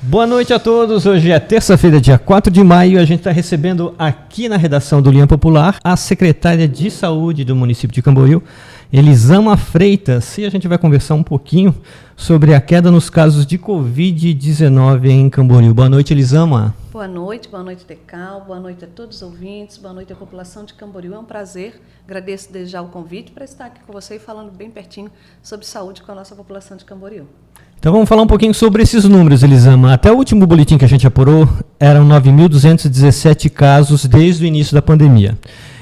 Boa noite a todos, hoje é terça-feira, dia 4 de maio, a gente está recebendo aqui na redação do Linha Popular a secretária de Saúde do município de Camboriú, Elisama Freitas, e a gente vai conversar um pouquinho sobre a queda nos casos de Covid-19 em Camboriú. Boa noite, Elisama. Boa noite, Tecal, boa noite a todos os ouvintes, boa noite à população de Camboriú. É um prazer, agradeço desde já o convite para estar aqui com você e falando bem pertinho sobre saúde com a nossa população de Camboriú. Então vamos falar um pouquinho sobre esses números, Elisama. Até o último boletim que a gente apurou, eram 9.217 casos desde o início da pandemia.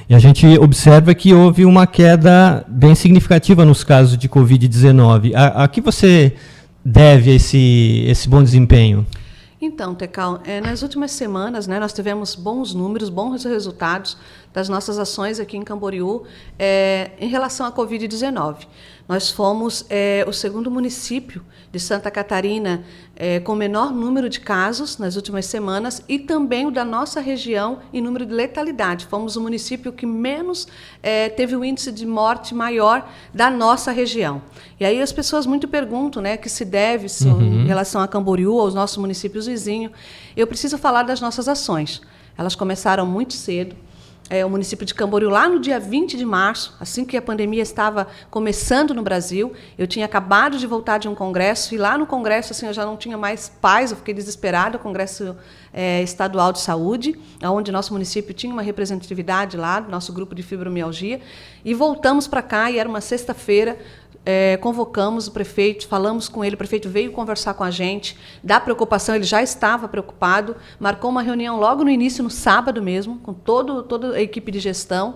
E a gente observa que houve uma queda bem significativa nos casos de Covid-19. A que você deve esse bom desempenho? Então, Tecal, nas últimas semanas, nós tivemos bons números, bons resultados das nossas ações aqui em Camboriú em relação à Covid-19. Nós fomos o segundo município de Santa Catarina com menor número de casos nas últimas semanas e também o da nossa região em número de letalidade. Fomos o município que menos teve o índice de morte maior da nossa região. E aí as pessoas muito perguntam, que se deve em relação a Camboriú, aos nossos municípios vizinhos. Eu preciso falar das nossas ações. Elas começaram muito cedo. O município de Camboriú, lá no dia 20 de março, assim que a pandemia estava começando no Brasil, eu tinha acabado de voltar de um congresso, e lá no congresso eu já não tinha mais paz, eu fiquei desesperada, o Congresso Estadual de Saúde, onde nosso município tinha uma representatividade lá, do nosso grupo de fibromialgia, e voltamos para cá, e era uma sexta-feira, convocamos o prefeito, falamos com ele, o prefeito veio conversar com a gente, da preocupação, ele já estava preocupado, marcou uma reunião logo no início, no sábado mesmo, com toda a equipe de gestão,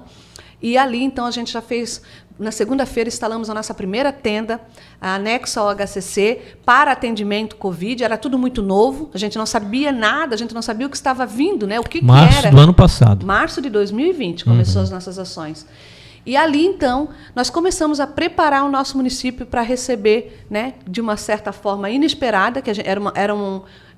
e ali então a gente já fez, na segunda-feira instalamos a nossa primeira tenda, anexo ao HCC, para atendimento Covid, era tudo muito novo, a gente não sabia nada, a gente não sabia o que estava vindo, o que era. Março do ano passado. Março de 2020 começou as nossas ações. E ali, então, nós começamos a preparar o nosso município para receber, de uma certa forma inesperada, que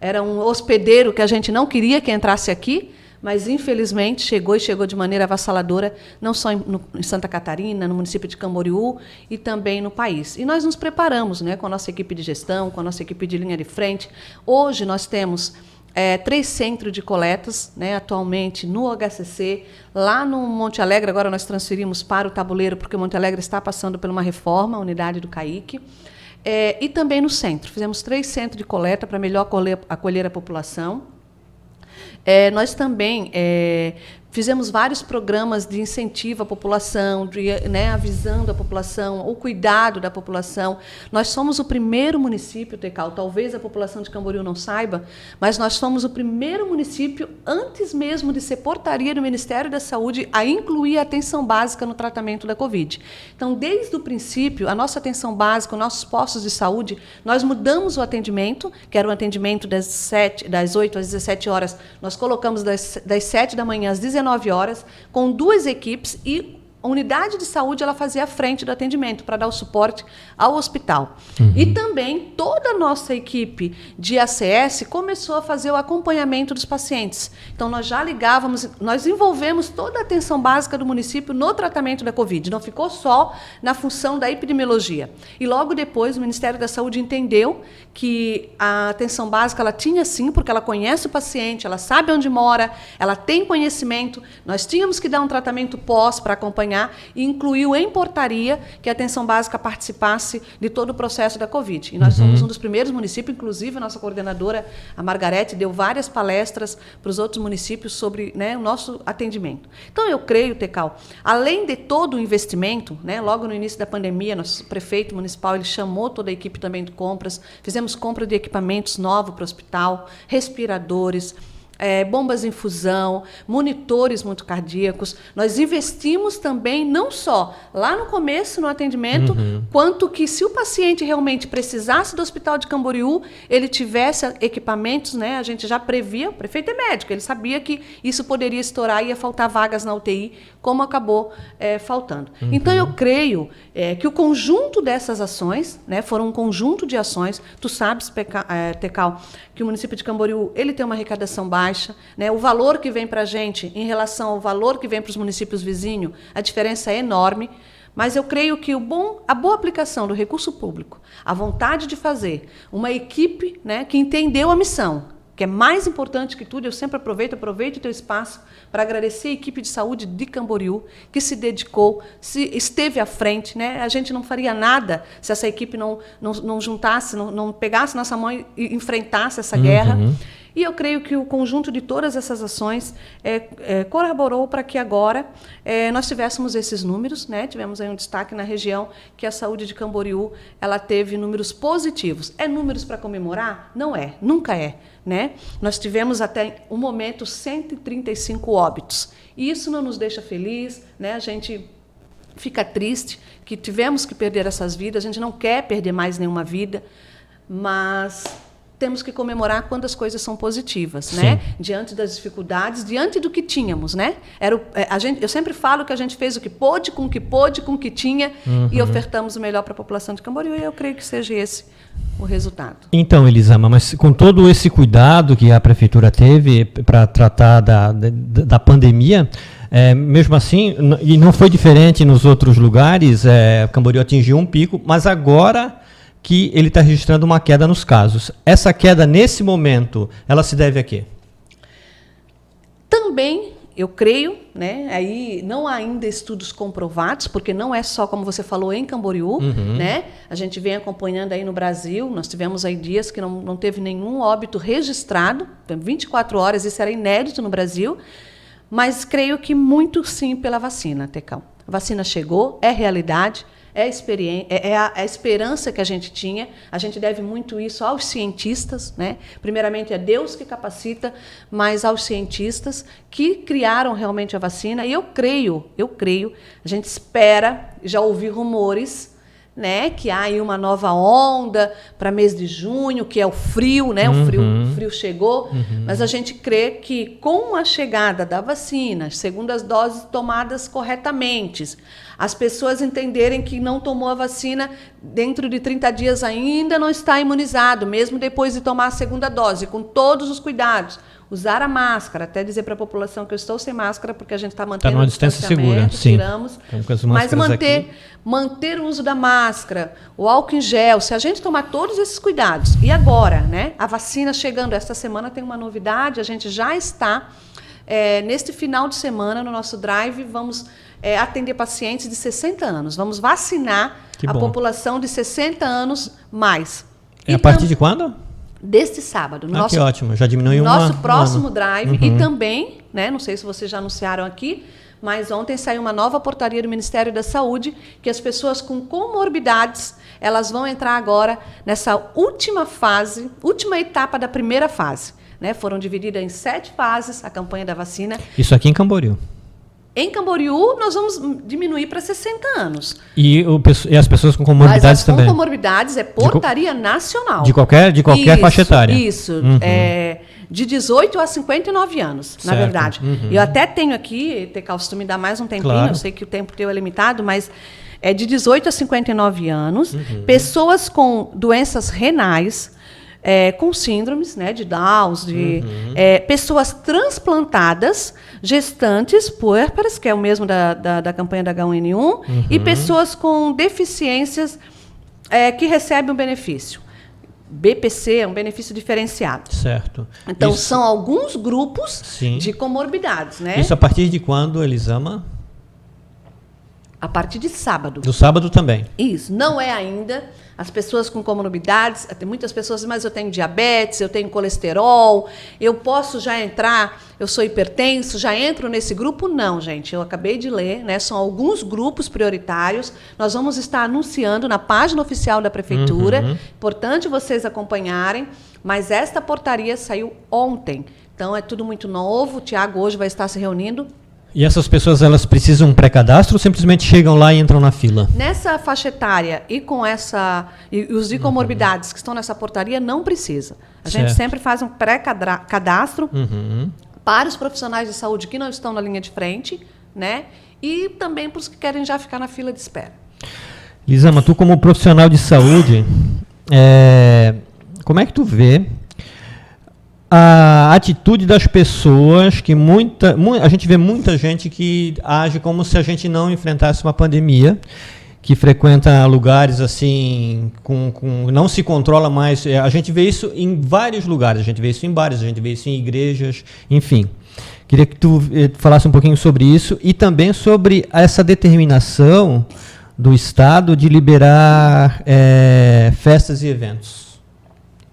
era um hospedeiro que a gente não queria que entrasse aqui, mas, infelizmente, chegou de maneira avassaladora, não só em Santa Catarina, no município de Camboriú e também no país. E nós nos preparamos com a nossa equipe de gestão, com a nossa equipe de linha de frente. Hoje nós temos 3 centros de coletas, atualmente no HCC, lá no Monte Alegre, agora nós transferimos para o Tabuleiro, porque o Monte Alegre está passando por uma reforma, a unidade do CAIC, e também no centro. Fizemos 3 centros de coleta para melhor acolher a população. Nós também fizemos vários programas de incentivo à população, avisando a população, o cuidado da população. Nós somos o primeiro município, Tecal, talvez a população de Camboriú não saiba, mas nós somos o primeiro município, antes mesmo de ser portaria do Ministério da Saúde, a incluir a atenção básica no tratamento da Covid. Então, desde o princípio, a nossa atenção básica, os nossos postos de saúde, nós mudamos o atendimento, que era um atendimento das 8 às 17 horas, nós colocamos das 7 da manhã às 19 horas, com 2 equipes, e a unidade de saúde ela fazia a frente do atendimento para dar o suporte ao hospital. E também toda a nossa equipe de ACS começou a fazer o acompanhamento dos pacientes. Então, nós já ligávamos, nós envolvemos toda a atenção básica do município no tratamento da Covid. Não ficou só na função da epidemiologia. E logo depois, o Ministério da Saúde entendeu que a atenção básica ela tinha sim, porque ela conhece o paciente, ela sabe onde mora, ela tem conhecimento. Nós tínhamos que dar um tratamento pós para acompanhar, e incluiu em portaria que a atenção básica participasse de todo o processo da Covid. E nós somos um dos primeiros municípios, inclusive a nossa coordenadora, a Margarete, deu várias palestras para os outros municípios sobre o nosso atendimento. Então, eu creio, Tecal, além de todo o investimento, logo no início da pandemia, nosso prefeito municipal ele chamou toda a equipe também de compras, fizemos compra de equipamentos novos para o hospital, respiradores, bombas de infusão, monitores muito cardíacos. Nós investimos também, não só lá no começo, no atendimento, quanto que se o paciente realmente precisasse do Hospital de Camboriú, ele tivesse equipamentos, a gente já previa, o prefeito é médico, ele sabia que isso poderia estourar e ia faltar vagas na UTI, como acabou faltando. Então, eu creio que o conjunto dessas ações, foram um conjunto de ações, tu sabes, Tecal, que o município de Camboriú ele tem uma arrecadação baixa, o valor que vem para a gente em relação ao valor que vem para os municípios vizinhos, a diferença é enorme. Mas eu creio que a boa aplicação do recurso público, a vontade de fazer, uma equipe, né, que entendeu a missão, que é mais importante que tudo, eu sempre aproveito o teu espaço para agradecer a equipe de saúde de Camboriú, que se dedicou, esteve à frente. Né? A gente não faria nada se essa equipe não juntasse, não pegasse nossa mão e enfrentasse essa guerra. E eu creio que o conjunto de todas essas ações colaborou para que agora nós tivéssemos esses números. Né? Tivemos aí um destaque na região que a saúde de Camboriú ela teve números positivos. É números para comemorar? Não é, nunca é. Né? Nós tivemos até o momento 135 óbitos. E isso não nos deixa feliz, né? A gente fica triste que tivemos que perder essas vidas, a gente não quer perder mais nenhuma vida, mas temos que comemorar quando as coisas são positivas, né? Diante das dificuldades, diante do que tínhamos, né? Eu sempre falo que a gente fez o que pôde, com o que tinha, e ofertamos o melhor para a população de Camboriú, e eu creio que seja esse o resultado. Então, Elisama, mas com todo esse cuidado que a prefeitura teve para tratar da pandemia, mesmo assim, e não foi diferente nos outros lugares, Camboriú atingiu um pico, mas agora que ele está registrando uma queda nos casos. Essa queda, nesse momento, ela se deve a quê? Também, eu creio, né, aí não há ainda estudos comprovados, porque não é só, como você falou, em Camboriú, né? A gente vem acompanhando aí no Brasil, nós tivemos aí dias que não teve nenhum óbito registrado, 24 horas, isso era inédito no Brasil, mas creio que muito sim pela vacina, Tecão. A vacina chegou, é realidade, é a esperança que a gente tinha. A gente deve muito isso aos cientistas, né? Primeiramente é Deus que capacita, mas aos cientistas que criaram realmente a vacina. E eu creio, a gente espera, já ouvi rumores, né, que há aí uma nova onda para mês de junho, que é o frio, né? O frio chegou, mas a gente crê que com a chegada da vacina, segundo as doses tomadas corretamente, as pessoas entenderem que não tomou a vacina dentro de 30 dias ainda não está imunizado, mesmo depois de tomar a segunda dose, com todos os cuidados. Usar a máscara, até dizer para a população que eu estou sem máscara porque a gente está mantendo uma distância segura, sim. Tiramos, mas manter o uso da máscara, o álcool em gel, se a gente tomar todos esses cuidados. E agora, né? A vacina chegando esta semana tem uma novidade, a gente já está neste final de semana no nosso drive, vamos atender pacientes de 60 anos, vamos vacinar a população de 60 anos mais. A partir de quando? Deste sábado. Que ótimo, já diminuiu nosso próximo drive. E também, né, não sei se vocês já anunciaram aqui, mas ontem saiu uma nova portaria do Ministério da Saúde que as pessoas com comorbidades, elas vão entrar agora nessa última fase, última etapa da primeira fase. Né? Foram divididas em 7 fases a campanha da vacina. Isso aqui em Camboriú. Em Camboriú, nós vamos diminuir para 60 anos. E as pessoas com comorbidades também? Mas com comorbidades é portaria nacional. De qualquer faixa etária? Isso. De 18 a 59 anos, na verdade. Eu até tenho aqui, Tecal, se tu me dá mais um tempinho, claro. Eu sei que o tempo teu é limitado, mas é de 18 a 59 anos, pessoas com doenças renais, com síndromes, né, de Down, pessoas transplantadas, gestantes, puérperas, que é o mesmo da campanha da H1N1, e pessoas com deficiências que recebem um benefício. BPC é um benefício diferenciado. Certo. Então, são alguns grupos de comorbidades. Né? Isso a partir de quando, Elisama? A partir de sábado. Do sábado também? Isso. Não é ainda. As pessoas com comorbidades, tem muitas pessoas, mas eu tenho diabetes, eu tenho colesterol, eu posso já entrar, eu sou hipertenso, já entro nesse grupo? Não, gente, eu acabei de ler, né? São alguns grupos prioritários, nós vamos estar anunciando na página oficial da Prefeitura, importante vocês acompanharem, mas esta portaria saiu ontem, então é tudo muito novo, o Tiago hoje vai estar se reunindo. E essas pessoas, elas precisam um pré-cadastro ou simplesmente chegam lá e entram na fila? Nessa faixa etária e com os de comorbidades que estão nessa portaria, não precisa. A gente sempre faz um pré-cadastro para os profissionais de saúde que não estão na linha de frente, né? E também para os que querem já ficar na fila de espera. Elisama, tu como profissional de saúde, como é que tu vê a atitude das pessoas, que a gente vê muita gente que age como se a gente não enfrentasse uma pandemia, que frequenta lugares assim, não se controla mais. A gente vê isso em vários lugares, a gente vê isso em bares, a gente vê isso em igrejas, enfim. Queria que tu falasse um pouquinho sobre isso e também sobre essa determinação do Estado de liberar festas e eventos.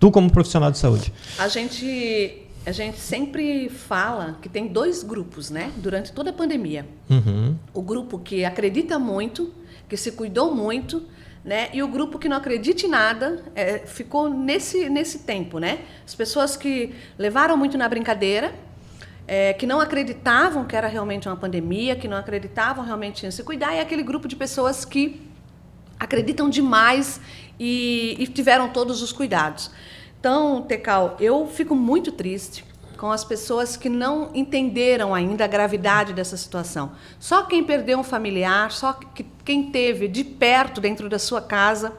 Tu, como profissional de saúde. A gente sempre fala que tem 2 grupos, né, durante toda a pandemia. Uhum. O grupo que acredita muito, que se cuidou muito, né, e o grupo que não acredita em nada, ficou nesse tempo, né? As pessoas que levaram muito na brincadeira, que não acreditavam que era realmente uma pandemia, que não acreditavam realmente em se cuidar, e aquele grupo de pessoas que acreditam demais e tiveram todos os cuidados. Então, Tecal, eu fico muito triste com as pessoas que não entenderam ainda a gravidade dessa situação. Só quem perdeu um familiar, só quem teve de perto dentro da sua casa.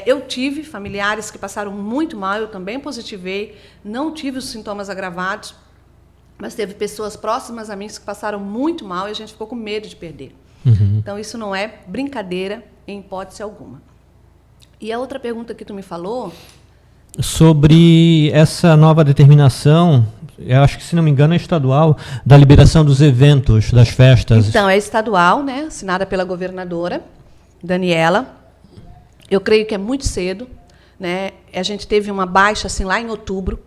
Eu tive familiares que passaram muito mal, eu também positivei, não tive os sintomas agravados, mas teve pessoas próximas a mim que passaram muito mal e a gente ficou com medo de perder. Uhum. Então, isso não é brincadeira em hipótese alguma. E a outra pergunta que tu me falou... Sobre essa nova determinação, eu acho que, se não me engano, é estadual, da liberação dos eventos, das festas. Então, é estadual, né, assinada pela governadora Daniela. Eu creio que é muito cedo, né? A gente teve uma baixa assim, lá em outubro,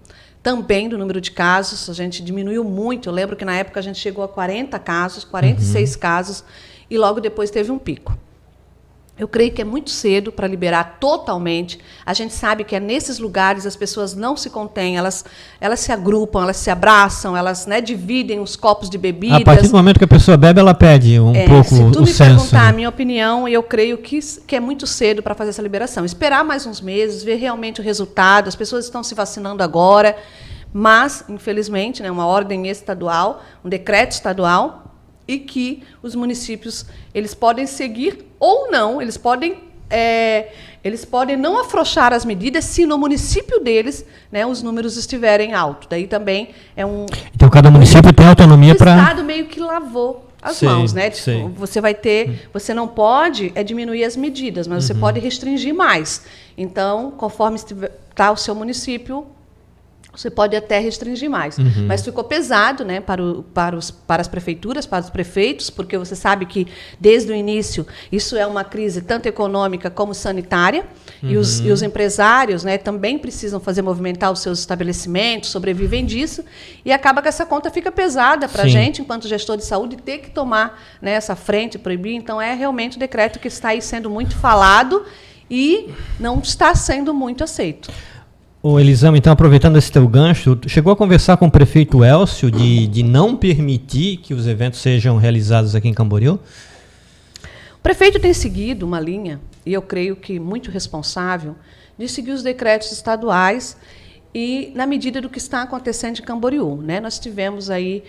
também do número de casos. A gente diminuiu muito. Eu lembro que, na época, a gente chegou a 40 casos, 46 casos, e logo depois teve um pico. Eu creio que é muito cedo para liberar totalmente. A gente sabe que nesses lugares as pessoas não se contêm, elas se agrupam, elas se abraçam, elas, né, dividem os copos de bebidas. A partir do momento que a pessoa bebe, ela pede um pouco o senso. Se tu me perguntar a minha opinião, eu creio que é muito cedo para fazer essa liberação. Esperar mais uns meses, ver realmente o resultado. As pessoas estão se vacinando agora, mas, infelizmente, né, uma ordem estadual, um decreto estadual, e que os municípios eles podem seguir ou não, eles podem não afrouxar as medidas se no município deles, né, os números estiverem altos. Daí também é um... Então, cada município tem autonomia para... O Estado meio que lavou as mãos, né? Tipo, você vai ter... Você não pode diminuir as medidas, mas você pode restringir mais. Então, conforme está o seu município... Você pode até restringir mais. Mas ficou pesado, né, para as prefeituras, para os prefeitos, porque você sabe que, desde o início, isso é uma crise tanto econômica como sanitária, e os empresários, né, também precisam fazer movimentar os seus estabelecimentos, sobrevivem disso, e acaba que essa conta fica pesada para a gente, enquanto gestor de saúde, ter que tomar, né, essa frente, proibir. Então, é realmente um decreto que está aí sendo muito falado e não está sendo muito aceito. Ô, Elisama, então, aproveitando esse teu gancho, chegou a conversar com o prefeito Elcio de não permitir que os eventos sejam realizados aqui em Camboriú? O prefeito tem seguido uma linha, e eu creio que muito responsável, de seguir os decretos estaduais e na medida do que está acontecendo em Camboriú, né? Nós tivemos aí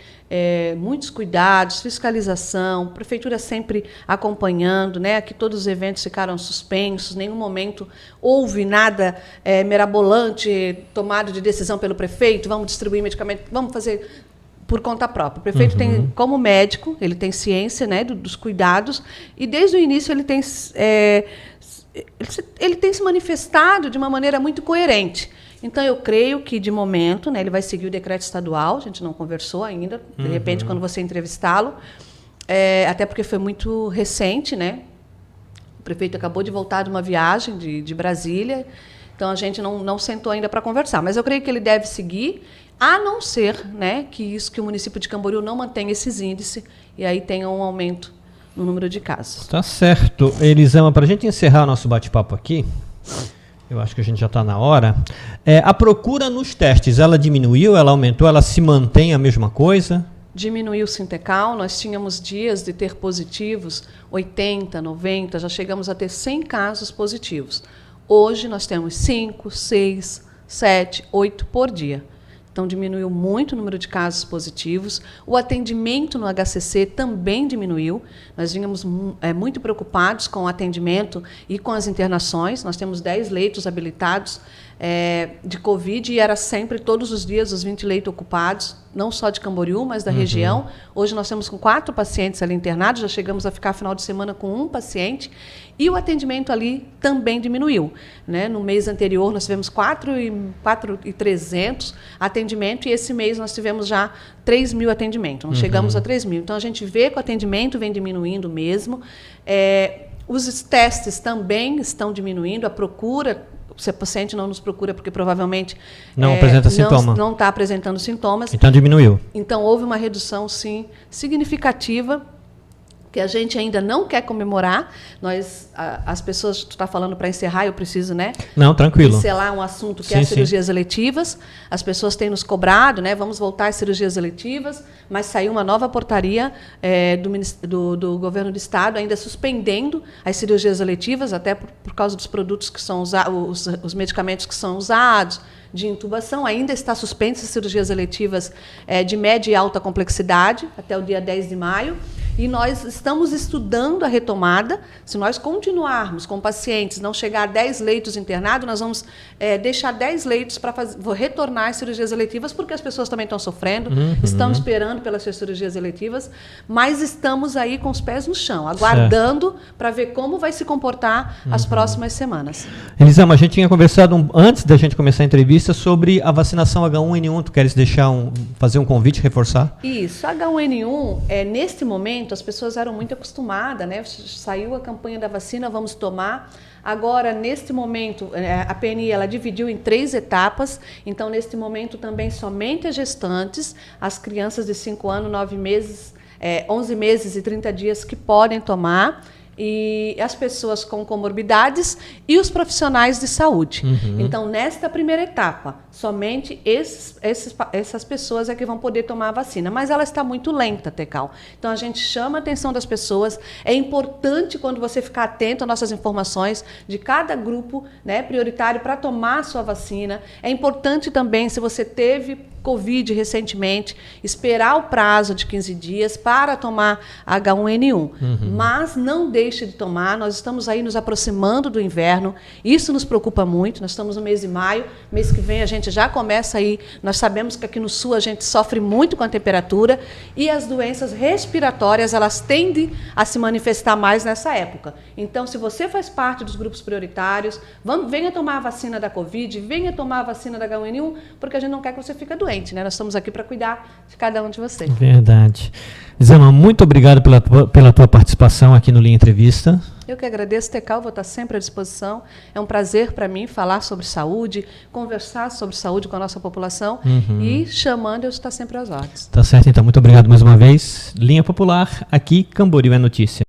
muitos cuidados, fiscalização, prefeitura sempre acompanhando, né? Aqui todos os eventos ficaram suspensos, em nenhum momento houve nada mirabolante tomado de decisão pelo prefeito, vamos distribuir medicamento, vamos fazer por conta própria. O prefeito tem, como médico, ele tem ciência, né, dos cuidados, e desde o início ele tem se manifestado de uma maneira muito coerente. Então, eu creio que, de momento, né, ele vai seguir o decreto estadual, a gente não conversou ainda, de repente, quando você entrevistá-lo, até porque foi muito recente, né? O prefeito acabou de voltar de uma viagem de Brasília, então a gente não sentou ainda para conversar. Mas eu creio que ele deve seguir, a não ser, né, que o município de Camboriú não mantenha esses índices e aí tenha um aumento no número de casos. Tá certo. Elisama, para a gente encerrar o nosso bate-papo aqui, eu acho que a gente já está na hora. A procura nos testes, ela diminuiu, ela aumentou, ela se mantém a mesma coisa? Diminuiu o Sintecal, nós tínhamos dias de ter positivos, 80, 90, já chegamos a ter 100 casos positivos. Hoje nós temos 5, 6, 7, 8 por dia. Então, diminuiu muito o número de casos positivos. O atendimento no HCC também diminuiu. Nós vínhamos muito preocupados com o atendimento e com as internações. Nós temos 10 leitos habilitados de Covid, e era sempre, todos os dias, os 20 leitos ocupados, não só de Camboriú, mas da região. Hoje nós temos com 4 pacientes ali internados, já chegamos a ficar final de semana com 1 paciente, e o atendimento ali também diminuiu, né? No mês anterior nós tivemos 4.300 atendimentos, e esse mês nós tivemos já 3.000 atendimentos, não chegamos a 3.000. Então a gente vê que o atendimento vem diminuindo mesmo, os testes também estão diminuindo, a procura, se o paciente não nos procura porque provavelmente não apresenta sintoma. Não está apresentando sintomas. Então diminuiu. Então houve uma redução, sim, significativa, que a gente ainda não quer comemorar. As pessoas, tu está falando para encerrar, eu preciso, né? Não, tranquilo. Pincelar um assunto que é as cirurgias eletivas. As pessoas têm nos cobrado, né? Vamos voltar às cirurgias eletivas, mas saiu uma nova portaria do governo do estado, ainda suspendendo as cirurgias eletivas, até por causa dos produtos que são usados, os medicamentos que são usados, de intubação. Ainda está suspensa as cirurgias eletivas de média e alta complexidade, até o dia 10 de maio. E nós estamos estudando a retomada. Se nós continuarmos com pacientes, não chegar a 10 leitos internados, nós vamos deixar 10 leitos para retornar às cirurgias eletivas, porque as pessoas também estão sofrendo, estão esperando pelas suas cirurgias eletivas, mas estamos aí com os pés no chão, aguardando para ver como vai se comportar as próximas semanas. Elisama, a gente tinha conversado antes da gente começar a entrevista sobre a vacinação H1N1. Tu queres fazer um convite, reforçar? Isso, H1N1, neste momento, as pessoas eram muito acostumadas, né? Saiu a campanha da vacina, vamos tomar. Agora, neste momento, a PNI ela dividiu em 3 etapas. Então, neste momento, também somente as gestantes, as crianças de 5 anos, 9 meses, 11 meses e 30 dias que podem tomar, e as pessoas com comorbidades e os profissionais de saúde. Então, nesta primeira etapa, somente essas pessoas é que vão poder tomar a vacina. Mas ela está muito lenta, Tecal. Então, a gente chama a atenção das pessoas. É importante, quando você ficar atento às nossas informações de cada grupo, né, prioritário para tomar a sua vacina. É importante também, se você teve Covid recentemente, esperar o prazo de 15 dias para tomar H1N1. Mas não deixe de tomar, nós estamos aí nos aproximando do inverno, isso nos preocupa muito. Nós estamos no mês de maio, mês que vem a gente já começa aí, nós sabemos que aqui no sul a gente sofre muito com a temperatura, e as doenças respiratórias, elas tendem a se manifestar mais nessa época. Então, se você faz parte dos grupos prioritários, venha tomar a vacina da Covid, venha tomar a vacina da H1N1, porque a gente não quer que você fique doente. Né? Nós estamos aqui para cuidar de cada um de vocês. Verdade. Elisama, muito obrigado pela tua participação aqui no Linha Entrevista. Eu que agradeço, Tecal, vou estar sempre à disposição. É um prazer para mim falar sobre saúde, conversar sobre saúde com a nossa população, e chamando, eu estou sempre às ordens. Tá certo, então. Muito obrigado mais uma vez. Linha Popular, aqui Camboriú é Notícia.